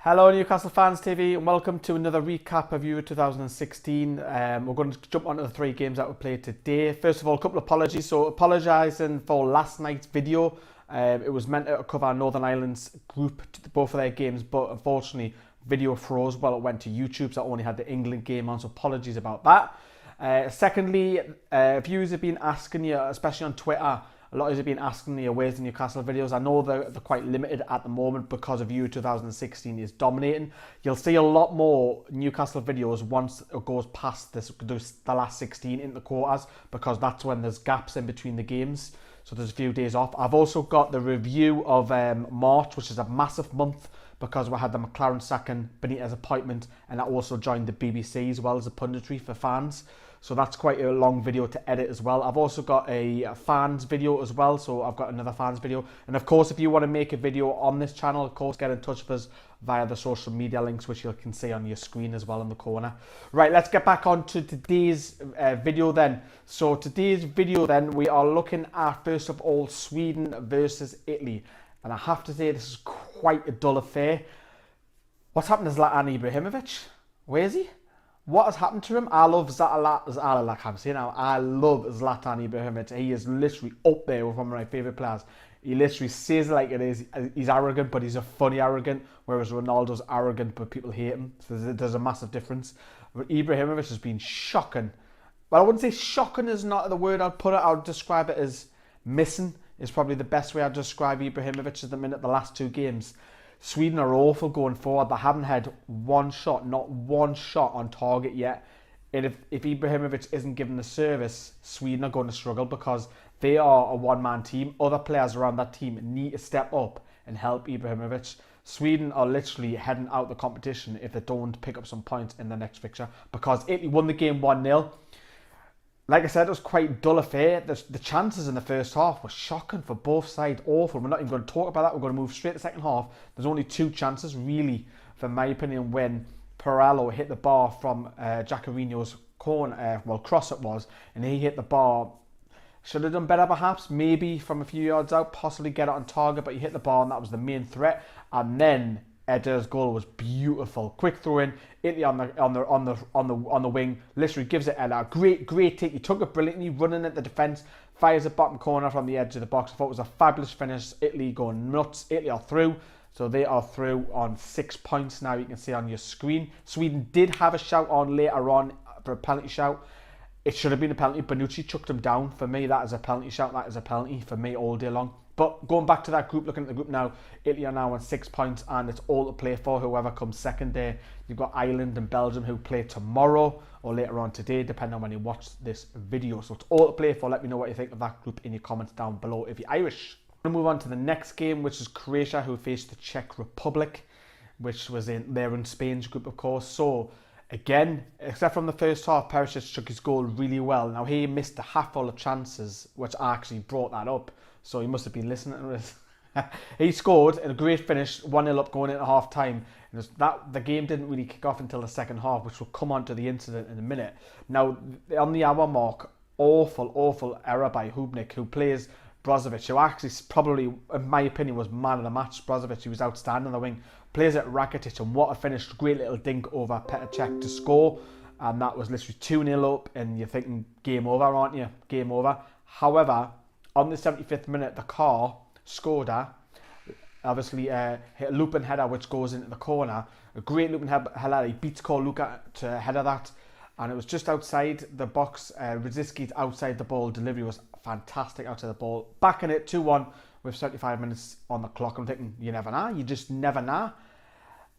Hello Newcastle Fans TV and welcome to another recap of Euro 2016. We're going to jump onto the three games that we played today. First of all, a couple of apologies. So apologising for last night's video. It was meant to cover Northern Ireland's group, both of their games, but unfortunately video froze while it went to YouTube, so I only had the England game on, so apologies about that. Secondly, viewers have been asking you, especially on Twitter, a lot of you have been asking me where's the Newcastle videos. I know they're quite limited at the moment because of Euro 2016 is dominating. You'll see a lot more Newcastle videos once it goes past the last 16 into the quarters, because that's when there's gaps in between the games. So there's a few days off. I've also got the review of March, which is a massive month because we had the McLaren sacking, Benitez appointment, and I also joined the BBC as well as a punditry for fans. So that's quite a long video to edit as well. I've also got a fans video as well, so I've got another fans video. And of course, if you want to make a video on this channel, of course, get in touch with us via the social media links, which you can see on your screen as well in the corner. Right, let's get back on to today's video then. So today's video then, we are looking at, first of all, Sweden versus Italy. And I have to say, this is quite a dull affair. What's happened to Zlatan Ibrahimovic? Where is he? What has happened to him? I love Zlatan Ibrahimovic. He is literally up there with one of my favourite players. He literally says it like it is. He's arrogant, but he's a funny arrogant, whereas Ronaldo's arrogant, but people hate him. So there's a massive difference. But Ibrahimovic has been shocking. Well, I wouldn't say shocking is not the word I'd put it. I would describe it as missing is probably the best way I'd describe Ibrahimovic at the minute, the last two games. Sweden are awful going forward. They haven't had one shot, not one shot on target yet. And if Ibrahimovic isn't given the service, Sweden are going to struggle because they are a one-man team. Other players around that team need to step up and help Ibrahimovic. Sweden are literally heading out the competition if they don't pick up some points in the next fixture, because Italy won the game 1-0. Like I said, it was quite a dull affair. The chances in the first half were shocking for both sides, awful. We're not even going to talk about that. We're going to move straight to the second half. There's only two chances, really, for my opinion, when Parallo hit the bar from Jaccarino's corner, cross it was, and he hit the bar. Should have done better perhaps, maybe from a few yards out, possibly get it on target, but he hit the bar and that was the main threat. And then Eder's goal was beautiful. Quick throw in, Italy on the wing, literally gives it Eder. Great take. He took it brilliantly, running at the defence, fires it bottom corner from the edge of the box. I thought it was a fabulous finish. Italy going nuts. Italy are through. So they are through on 6 points now, you can see on your screen. Sweden did have a shout on later on for a penalty shout. It should have been a penalty. Bonucci chucked him down. For me, that is a penalty shout. That is a penalty for me all day long. But going back to that group, looking at the group now, Italy are now on 6 points and it's all to play for whoever comes second there. You've got Ireland and Belgium who play tomorrow or later on today, depending on when you watch this video. So it's all to play for. Let me know what you think of that group in your comments down below if you're Irish. I'm going to move on to the next game, which is Croatia, who faced the Czech Republic, which was in Spain's group, of course. So again, except from the first half, Perisic took his goal really well. Now, he missed a handful of chances, which I actually brought that up. So he must have been listening to this. He scored in a great finish, 1-0 up going into half time. And the game didn't really kick off until the second half, which will come on to the incident in a minute. Now, on the hour mark, awful error by Hubnik, who plays Brozovic, who actually probably, in my opinion, was man of the match. Brozovic, he was outstanding on the wing. Plays at Rakitic, and what a finish. Great little dink over Petr Cech to score. And that was literally 2-0 up, and you're thinking, game over, aren't you? Game over. However, on the 75th minute, the car scored obviously hit a looping header which goes into the corner. A great looping header. He beats Luka to header that, and it was just outside the box. Rosický's outside the ball. Delivery was fantastic outside the ball. Back in it, 2-1 with 75 minutes on the clock. I'm thinking, you never know. You just never know.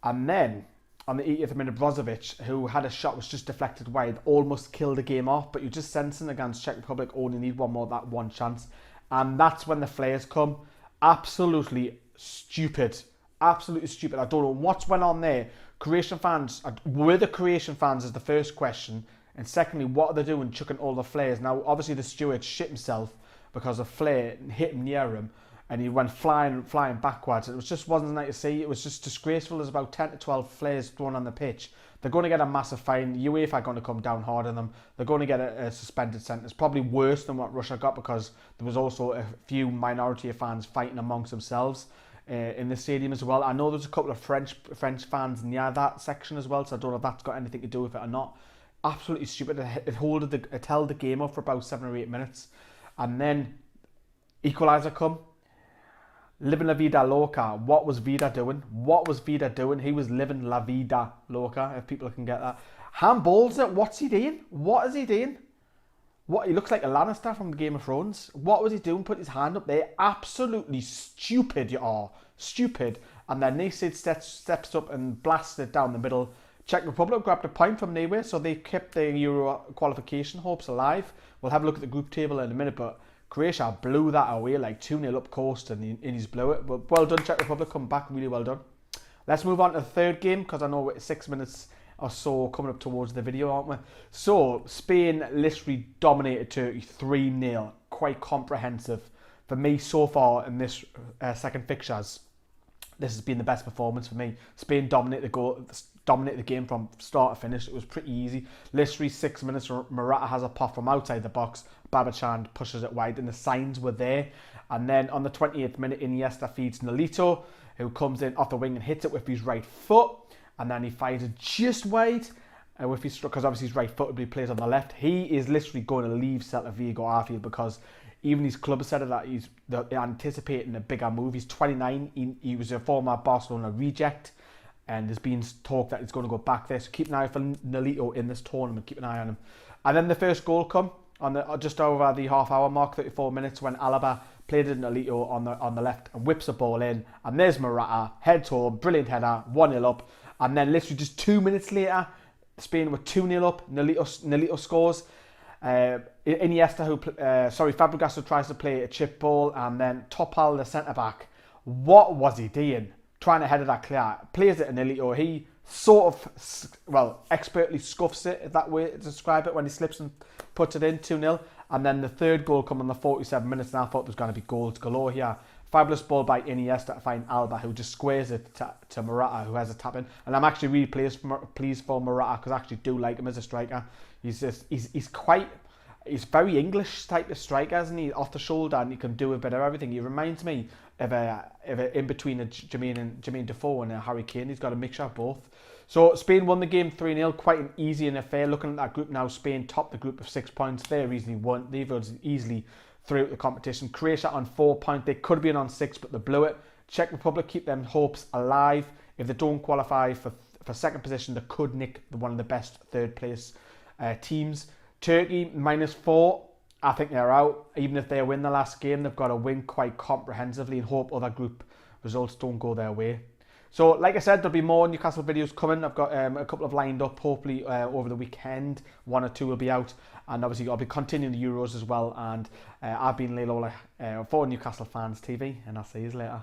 And then on the 80th minute, Brozovic, who had a shot, was just deflected wide, almost killed the game off. But you're just sensing against Czech Republic, only need that one chance. And that's when the flares come. Absolutely stupid. Absolutely stupid. I don't know what's went on there. Croatian fans, were the Croatian fans is the first question. And secondly, what are they doing chucking all the flares? Now, obviously the steward shit himself because a flare hit him near him. And he went flying backwards. It wasn't nice to see. It was just disgraceful. There's about 10 to 12 flares thrown on the pitch. They're going to get a massive fine. UEFA are going to come down hard on them. They're going to get a suspended sentence. Probably worse than what Russia got, because there was also a few minority of fans fighting amongst themselves. in the stadium as well. I know there's a couple of French fans near that section as well, so I don't know if that's got anything to do with it or not. Absolutely stupid. It held the game up for about 7 or 8 minutes, and then equaliser come. Living La Vida Loca. What was Vida doing? What was Vida doing? He was living La Vida Loca, if people can get that. Handballs it. What's he doing? What is he doing? What, he looks like a Lannister from Game of Thrones. What was he doing? Put his hand up there. Absolutely stupid, you are. Stupid. And then Neesid steps up and blasts it down the middle. Czech Republic grabbed a point from nowhere, so they kept their Euro qualification hopes alive. We'll have a look at the group table in a minute, but Croatia blew that away, like 2-0 up coast, and he's blew it. But well done, Czech Republic, come back, really well done. Let's move on to the third game, because I know we're 6 minutes or so coming up towards the video, aren't we? So, Spain literally dominated Turkey 3-0, quite comprehensive. For me, so far in this second fixtures, this has been the best performance for me. Spain dominated the game from start to finish. It was pretty easy. Literally 6 minutes, Morata has a pop from outside the box. Babachan pushes it wide, and the signs were there. And then on the 28th minute, Iniesta feeds Nolito, who comes in off the wing and hits it with his right foot. And then he fires it just wide with his stroke, because obviously he's right-footed, but he plays on the left. He is literally going to leave Celta Vigo, I feel, because even his club has said that they're anticipating a bigger move. He's 29. He was a former Barcelona reject, and there's been talk that he's going to go back there. So keep an eye for Nolito in this tournament. Keep an eye on him. And then the first goal come on the just over the half-hour mark, 34 minutes, when Alaba played it Nolito on the left and whips the ball in. And there's Morata, heads home, brilliant header, 1-0 up. And then literally just 2 minutes later, Spain were 2-0 up. Nolito scores. Iniesta, Fabregas, who tries to play a chip ball, and then Topal, the centre-back, what was he doing? Trying to head that clear. Plays it to Nolito. He sort of, expertly scuffs it, if that way to describe it, when he slips and puts it in, 2-0. And then the third goal come on the 47 minutes, and I thought there was going to be goals galore here. Fabulous ball by Iniesta to find Alba, who just squares it to Morata, who has a tap in. And I'm actually really pleased for Morata, because I actually do like him as a striker. He's very English type of striker, isn't he? Off the shoulder, and he can do a bit of everything. He reminds me of a in between a Jermaine Defoe and a Harry Kane. He's got a mixture of both. So Spain won the game 3-0, quite an easy and affair. Looking at that group now, Spain topped the group of 6 points. They've easily throughout the competition. Croatia on 4 points. They could have been on 6, but they blew it. Czech Republic keep them hopes alive. If they don't qualify for second position, they could nick one of the best third place teams. Turkey -4. I think they're out. Even if they win the last game, they've got to win quite comprehensively and hope other group results don't go their way. So, like I said, there'll be more Newcastle videos coming. I've got a couple of lined up, hopefully over the weekend. 1 or 2 will be out. And obviously, I'll be continuing the Euros as well. And I've been Lilo for Newcastle Fans TV, and I'll see you later.